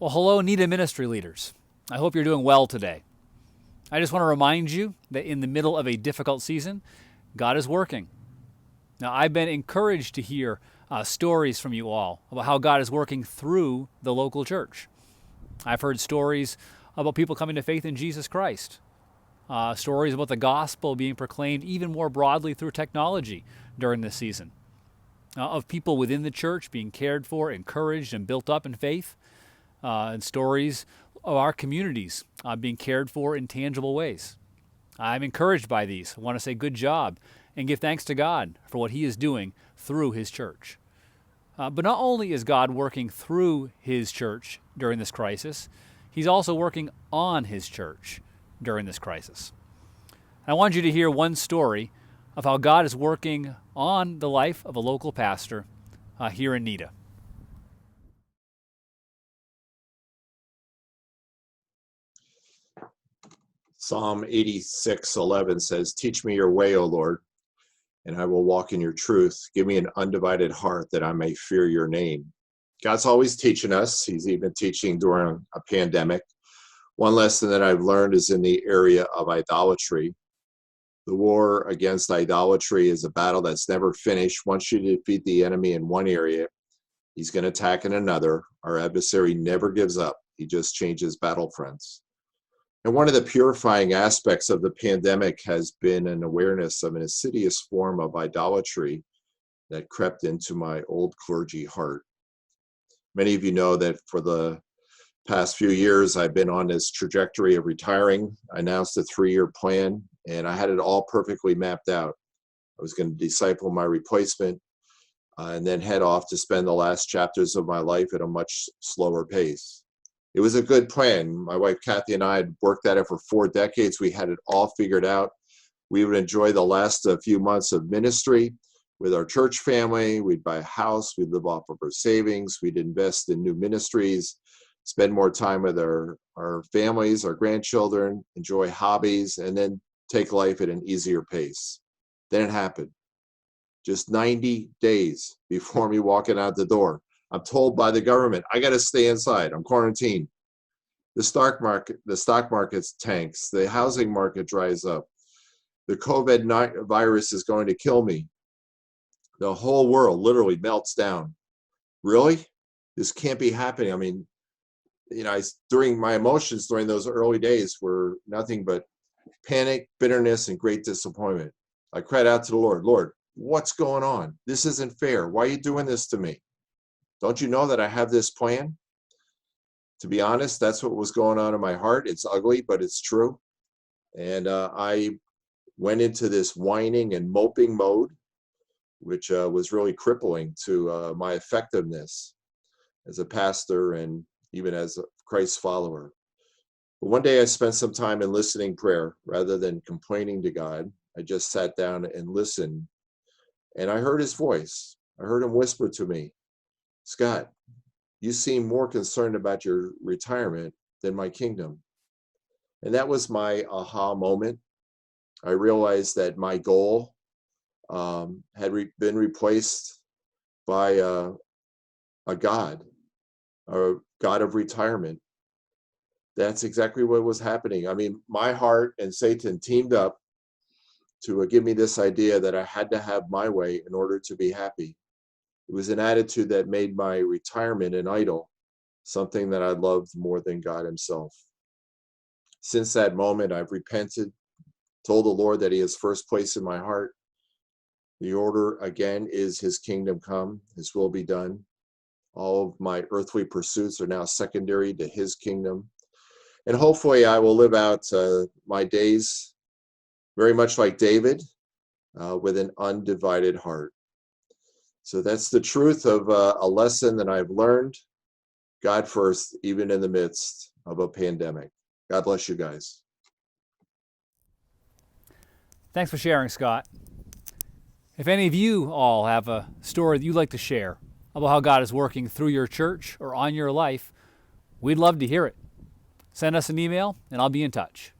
Well, hello, NEDA ministry leaders. I hope you're doing well today. I just want to remind you that in the middle of a difficult season, God is working. Now, I've been encouraged to hear stories from you all about how God is working through the local church. I've heard stories about people coming to faith in Jesus Christ, stories about the gospel being proclaimed even more broadly through technology during this season, of people within the church being cared for, encouraged, and built up in faith, and stories of our communities being cared for in tangible ways. I'm encouraged by these. I want to say good job and give thanks to God for what He is doing through His church. But not only is God working through His church during this crisis, He's also working on His church during this crisis. I want you to hear one story of how God is working on the life of a local pastor here in NEDA. Psalm 86:11 says, "Teach me your way, O Lord, and I will walk in your truth. Give me an undivided heart that I may fear your name." God's always teaching us. He's even teaching during a pandemic. One lesson that I've learned is in the area of idolatry. The war against idolatry is a battle that's never finished. Once you defeat the enemy in one area, he's going to attack in another. Our adversary never gives up. He just changes battlefronts. And one of the purifying aspects of the pandemic has been an awareness of an insidious form of idolatry that crept into my old clergy heart. Many of you know that for the past few years, I've been on this trajectory of retiring. I announced a 3-year plan, and I had it all perfectly mapped out. I was going to disciple my replacement and then head off to spend the last chapters of my life at a much slower pace. It was a good plan. My wife Kathy and I had worked at it for 4 decades. We had it all figured out. We would enjoy the last few months of ministry with our church family. We'd buy a house. We'd live off of our savings. We'd invest in new ministries, spend more time with our families, our grandchildren, enjoy hobbies, and then take life at an easier pace. Then it happened. Just 90 days before me walking out the door, I'm told by the government, I got to stay inside. I'm quarantined. The stock market tanks. The housing market dries up. The COVID-19 virus is going to kill me. The whole world literally melts down. Really? This can't be happening. I mean, during my emotions during those early days were nothing but panic, bitterness, and great disappointment. I cried out to the Lord, "Lord, what's going on? This isn't fair. Why are you doing this to me? Don't you know that I have this plan?" To be honest, that's what was going on in my heart. It's ugly, but it's true. And I went into this whining and moping mode, which was really crippling to my effectiveness as a pastor and even as a Christ follower. But one day I spent some time in listening prayer rather than complaining to God. I just sat down and listened, and I heard His voice. I heard Him whisper to me, "Scott, you seem more concerned about your retirement than my kingdom." And that was my aha moment. I realized that my goal had been replaced by a God of retirement. That's exactly what was happening. I mean, my heart and Satan teamed up to give me this idea that I had to have my way in order to be happy. It was an attitude that made my retirement an idol, something that I loved more than God Himself. Since that moment, I've repented, told the Lord that He is first place in my heart. The order, again, is His kingdom come, His will be done. All of my earthly pursuits are now secondary to His kingdom. And hopefully I will live out my days very much like David, with an undivided heart. So that's the truth of a lesson that I've learned. God first, even in the midst of a pandemic. God bless you guys. Thanks for sharing, Scott. If any of you all have a story that you'd like to share about how God is working through your church or on your life, we'd love to hear it. Send us an email and I'll be in touch.